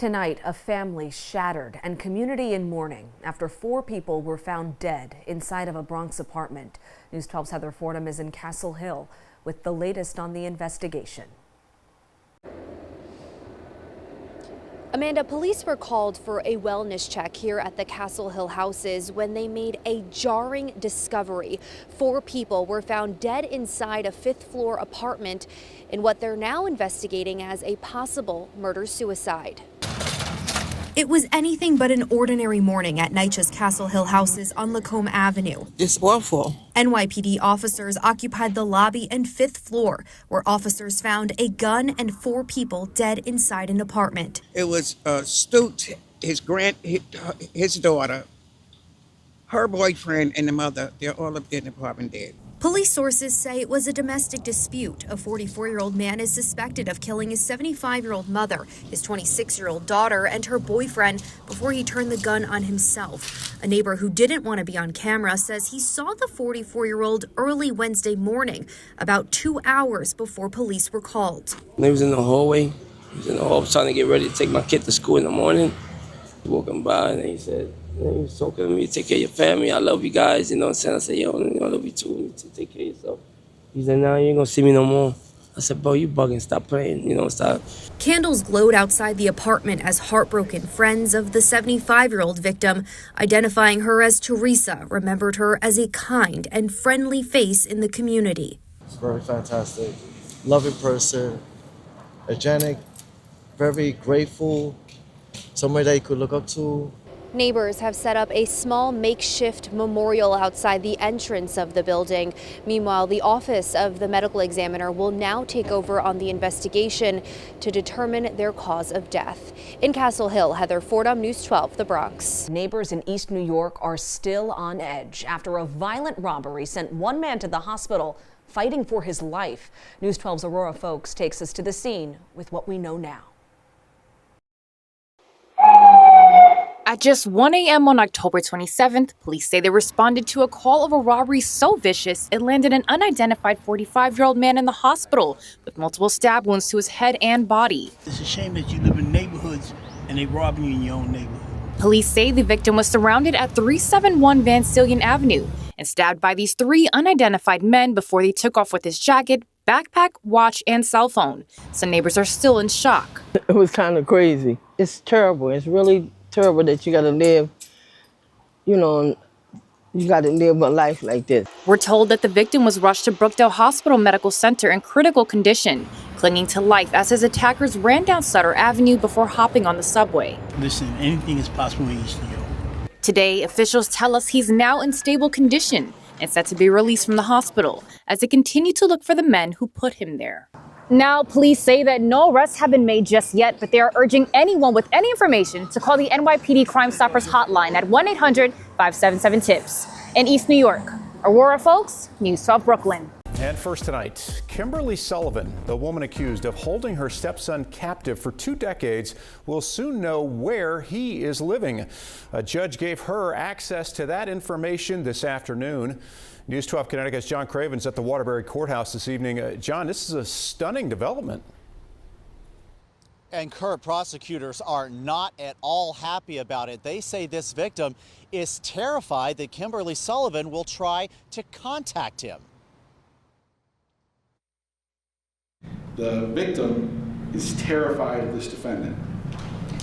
Tonight, a family shattered and community in mourning after 4 people were found dead inside of a Bronx apartment. News 12's Heather Fordham is in Castle Hill with the latest on the investigation. Amanda, police were called for a wellness check here at the Castle Hill houses when they made a jarring discovery. 4 people were found dead inside a 5th-floor apartment in what they're now investigating as a possible murder-suicide. It was anything but an ordinary morning at NYCHA's Castle Hill houses on Lacombe Avenue. It's awful. NYPD officers occupied the lobby and 5th floor, where officers found a gun and 4 people dead inside an apartment. It was Stute, his daughter, her boyfriend, and the mother. They're all up in the apartment dead. Police sources say it was a domestic dispute. A 44-year-old man is suspected of killing his 75-year-old mother, his 26-year-old daughter, and her boyfriend before he turned the gun on himself. A neighbor who didn't want to be on camera says he saw the 44-year-old early Wednesday morning, about 2 hours before police were called. He was in the hallway. He was in the hall trying to get ready to take my kid to school in the morning. Walking by, and he said, he was talking to me, take care of your family, I love you guys, you know what I'm saying? I said, yo, I love you too, you need to take care of yourself. He said, nah, you ain't gonna see me no more. I said, bro, you bugging, stop playing, stop. Candles glowed outside the apartment as heartbroken friends of the 75-year-old victim, identifying her as Teresa, remembered her as a kind and friendly face in the community. It's very fantastic, loving person, hygienic, very grateful, somebody that you could look up to. Neighbors have set up a small makeshift memorial outside the entrance of the building. Meanwhile, the office of the medical examiner will now take over on the investigation to determine their cause of death. In Castle Hill, Heather Fordham, News 12, The Bronx. Neighbors in East New York are still on edge after a violent robbery sent one man to the hospital fighting for his life. News 12's Aurora Folks takes us to the scene with what we know now. At just 1 a.m. on October 27th, police say they responded to a call of a robbery so vicious it landed an unidentified 45-year-old man in the hospital with multiple stab wounds to his head and body. It's a shame that you live in neighborhoods and they rob you in your own neighborhood. Police say the victim was surrounded at 371 Van Cillian Avenue and stabbed by these 3 unidentified men before they took off with his jacket, backpack, watch, and cell phone. Some neighbors are still in shock. It was kind of crazy. It's terrible. It's really terrible that you got to live, you got to live a life like this. We're told that the victim was rushed to Brookdale Hospital Medical Center in critical condition, clinging to life as his attackers ran down Sutter Avenue before hopping on the subway. Listen, anything is possible in East New York. Today, officials tell us he's now in stable condition and set to be released from the hospital as they continue to look for the men who put him there. Now, police say that no arrests have been made just yet, but they are urging anyone with any information to call the NYPD Crime Stoppers hotline at 1-800-577-TIPS. In East New York, Aurora Folks, News 12 Brooklyn. And first tonight, Kimberly Sullivan, the woman accused of holding her stepson captive for 2 decades, will soon know where he is living. A judge gave her access to that information this afternoon. News 12 Connecticut's John Craven's at the Waterbury courthouse this evening. John, this is a stunning development. And Kurt, prosecutors are not at all happy about it. They say this victim is terrified that Kimberly Sullivan will try to contact him. The victim is terrified of this defendant.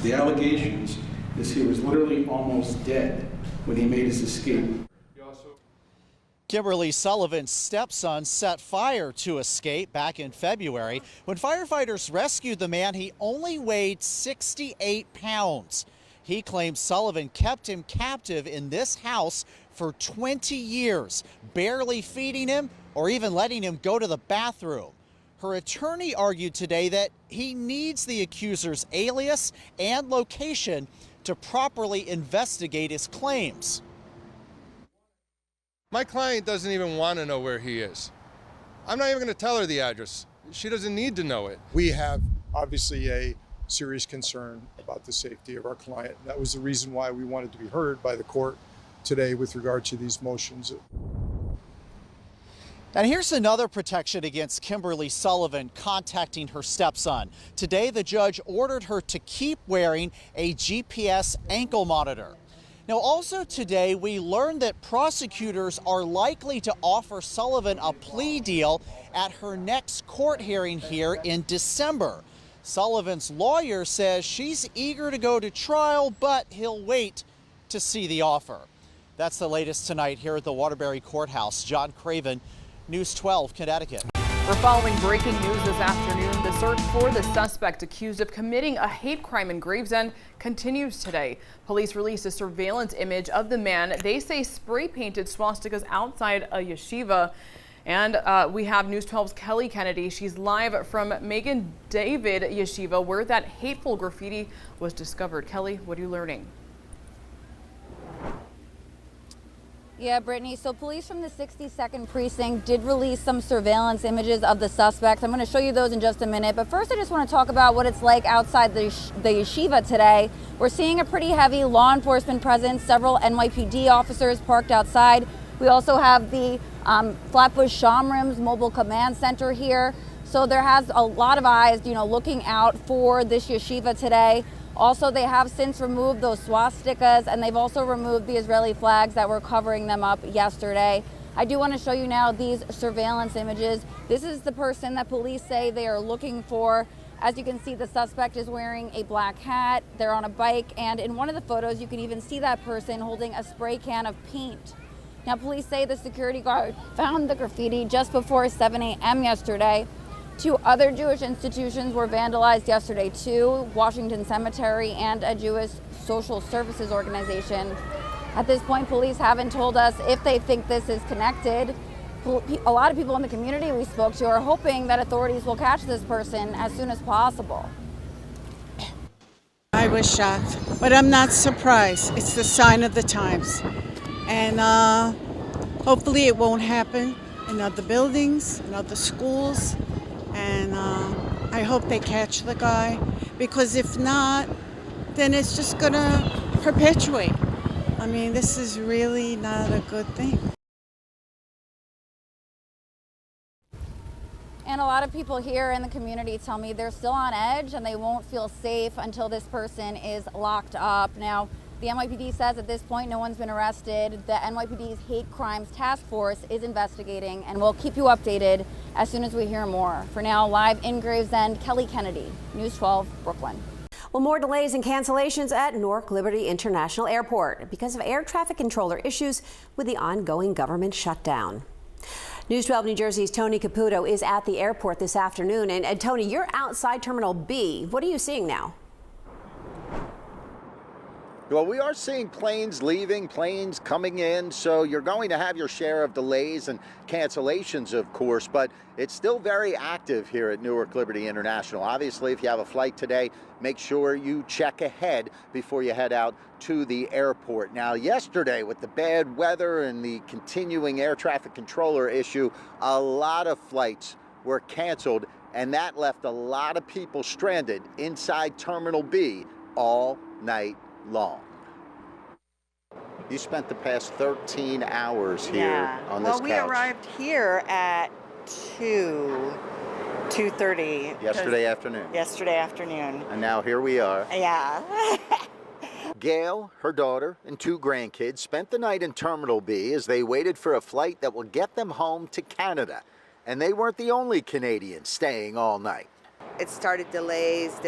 The allegations is he was literally almost dead when he made his escape. Kimberly Sullivan's stepson set fire to escape back in February. When firefighters rescued the man, he only weighed 68 pounds. He claims Sullivan kept him captive in this house for 20 years, barely feeding him or even letting him go to the bathroom. Her attorney argued today that he needs the accuser's alias and location to properly investigate his claims. My client doesn't even want to know where he is. I'm not even going to tell her the address. She doesn't need to know it. We have obviously a serious concern about the safety of our client. That was the reason why we wanted to be heard by the court today with regard to these motions. And here's another protection against Kimberly Sullivan contacting her stepson. Today, the judge ordered her to keep wearing a GPS ankle monitor. Now, also today, we learned that prosecutors are likely to offer Sullivan a plea deal at her next court hearing here in December. Sullivan's lawyer says she's eager to go to trial, but he'll wait to see the offer. That's the latest tonight here at the Waterbury Courthouse. John Craven, News 12, Connecticut. We're following breaking news this afternoon. The search for the suspect accused of committing a hate crime in Gravesend continues today. Police released a surveillance image of the man they say spray painted swastikas outside a yeshiva. And we have News 12's Kelly Kennedy. She's live from Megan David Yeshiva, where that hateful graffiti was discovered. Kelly, what are you learning? Yeah, Brittany, so police from the 62nd Precinct did release some surveillance images of the suspects. I'm going to show you those in just a minute. But first, I just want to talk about what it's like outside the yeshiva today. We're seeing a pretty heavy law enforcement presence, several NYPD officers parked outside. We also have the Flatbush Shomrim's Mobile Command Center here. So there has a lot of eyes, looking out for this yeshiva today. Also, they have since removed those swastikas, and they've also removed the Israeli flags that were covering them up yesterday. I do want to show you now these surveillance images. This is the person that police say they are looking for. As you can see, the suspect is wearing a black hat. They're on a bike, and in one of the photos, you can even see that person holding a spray can of paint. Now, police say the security guard found the graffiti just before 7 a.m. yesterday. 2 other Jewish institutions were vandalized yesterday too, Washington Cemetery and a Jewish social services organization. At this point, police haven't told us if they think this is connected. A lot of people in the community we spoke to are hoping that authorities will catch this person as soon as possible. I was shocked, but I'm not surprised. It's the sign of the times. And hopefully it won't happen in other buildings, in other schools. And I hope they catch the guy, because if not, then it's just gonna perpetuate. I mean, this is really not a good thing. And a lot of people here in the community tell me they're still on edge and they won't feel safe until this person is locked up. Now, the NYPD says at this point no one's been arrested. The NYPD's Hate Crimes Task Force is investigating, and we'll keep you updated as soon as we hear more. For now, live in Gravesend, Kelly Kennedy, News 12, Brooklyn. Well, more delays and cancellations at Newark Liberty International Airport because of air traffic controller issues with the ongoing government shutdown. News 12 New Jersey's Tony Caputo is at the airport this afternoon. And Tony, you're outside Terminal B. What are you seeing now? Well, we are seeing planes leaving, planes coming in, so you're going to have your share of delays and cancellations, of course, but it's still very active here at Newark Liberty International. Obviously, if you have a flight today, make sure you check ahead before you head out to the airport. Now, yesterday, with the bad weather and the continuing air traffic controller issue, a lot of flights were canceled, and that left a lot of people stranded inside Terminal B all night long. You spent the past 13 hours here on this couch. Well, we arrived here at 2:30. Yesterday afternoon. Yesterday afternoon. And now here we are. Yeah. Gail, her daughter, and 2 grandkids spent the night in Terminal B as they waited for a flight that will get them home to Canada. And they weren't the only Canadians staying all night. It started delays.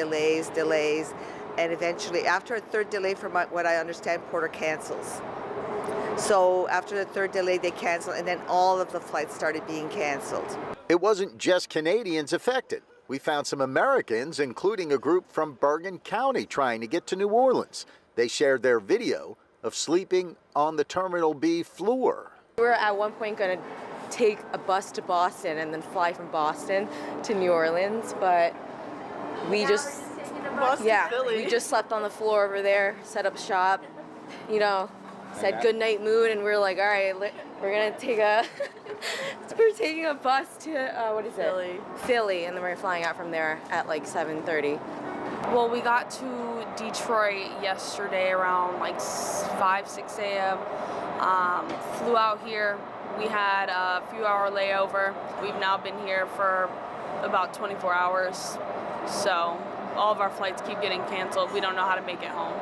And eventually, after a 3rd delay, from what I understand, Porter cancels. So after the 3rd delay, they cancel, and then all of the flights started being canceled. It wasn't just Canadians affected. We found some Americans, including a group from Bergen County, trying to get to New Orleans. They shared their video of sleeping on the Terminal B floor. We were at one point going to take a bus to Boston and then fly from Boston to New Orleans, but we just... we just slept on the floor over there, set up shop, said good night moon, and we were like, all right, we're gonna take we're taking a bus to, Philly, and then we're flying out from there at like 7:30. Well, we got to Detroit yesterday around like 5, 6 a.m. Flew out here, We had a few-hour layover. We've now been here for about 24 hours, so all of our flights keep getting canceled. We don't know how to make it home.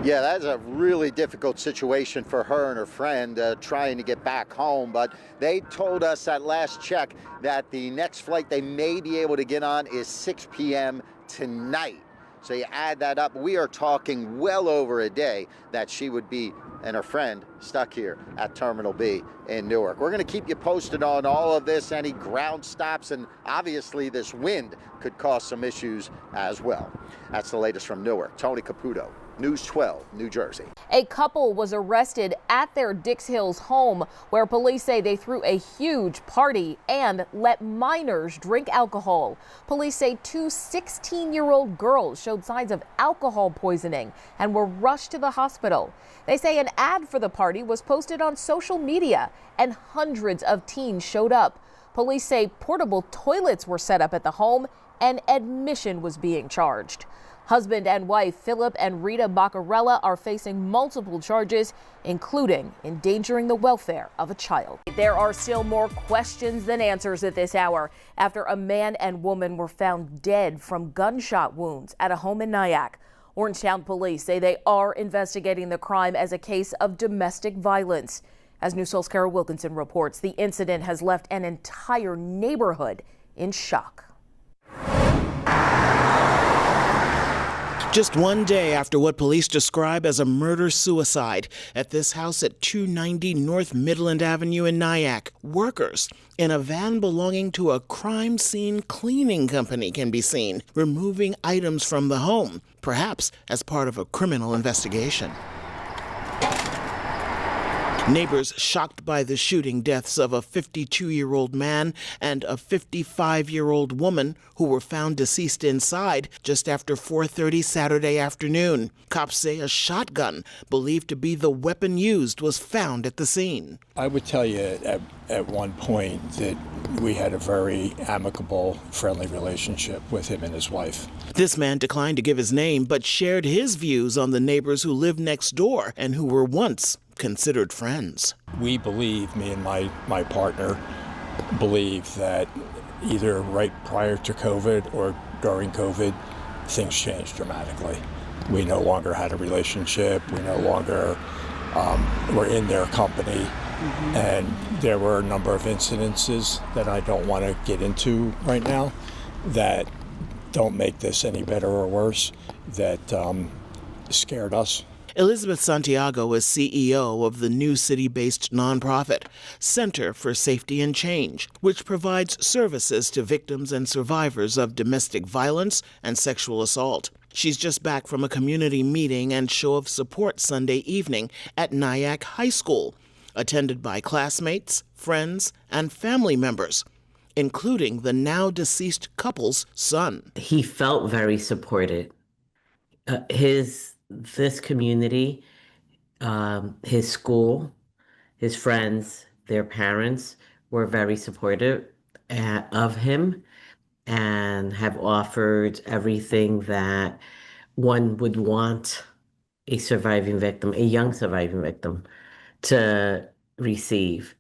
Yeah, that's a really difficult situation for her and her friend trying to get back home. But they told us at last check that the next flight they may be able to get on is 6 p.m. tonight. So you add that up, we are talking well over a day that she would be and her friend stuck here at Terminal B in Newark. We're going to keep you posted on all of this, any ground stops, and obviously this wind could cause some issues as well. That's the latest from Newark. Tony Caputo, News 12, New Jersey. A couple was arrested at their Dix Hills home, where police say they threw a huge party and let minors drink alcohol. Police say two 16-year-old girls showed signs of alcohol poisoning and were rushed to the hospital. They say an ad for the party was posted on social media and hundreds of teens showed up. Police say portable toilets were set up at the home and admission was being charged. Husband and wife Philip and Rita Baccarella are facing multiple charges, including endangering the welfare of a child. There are still more questions than answers at this hour after a man and woman were found dead from gunshot wounds at a home in Nyack. Orangetown police say they are investigating the crime as a case of domestic violence. As News Soul's Carol Wilkinson reports, the incident has left an entire neighborhood in shock. Just one day after what police describe as a murder-suicide at this house at 290 North Midland Avenue in Nyack, workers in a van belonging to a crime scene cleaning company can be seen removing items from the home, perhaps as part of a criminal investigation. Neighbors shocked by the shooting deaths of a 52-year-old man and a 55-year-old woman who were found deceased inside just after 4:30 Saturday afternoon. Cops say a shotgun, believed to be the weapon used, was found at the scene. I would tell you at one point that we had a very amicable, friendly relationship with him and his wife. This man declined to give his name, but shared his views on the neighbors who lived next door and who were once considered friends. We believe, me and my partner, believe that either right prior to COVID or during COVID, things changed dramatically. We no longer had a relationship. We no longer were in their company. And there were a number of incidences that I don't want to get into right now that don't make this any better or worse, that scared us. Elizabeth Santiago is CEO of the New City-based nonprofit Center for Safety and Change, which provides services to victims and survivors of domestic violence and sexual assault. She's just back from a community meeting and show of support Sunday evening at Nyack High School, attended by classmates, friends, and family members, including the now deceased couple's son. He felt very supported. This community, his school, his friends, their parents were very supportive of him and have offered everything that one would want a surviving victim, a young surviving victim, to receive.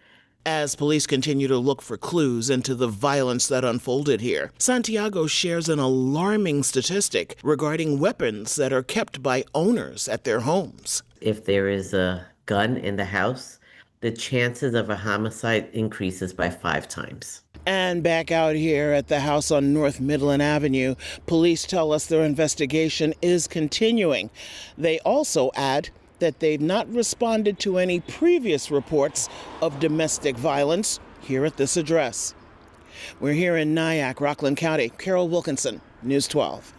As police continue to look for clues into the violence that unfolded here, Santiago shares an alarming statistic regarding weapons that are kept by owners at their homes. If there is a gun in the house, the chances of a homicide increases by 5 times. And back out here at the house on North Midland Avenue, police tell us their investigation is continuing. They also add that they've not responded to any previous reports of domestic violence here at this address. We're here in Nyack, Rockland County. Carol Wilkinson, News 12.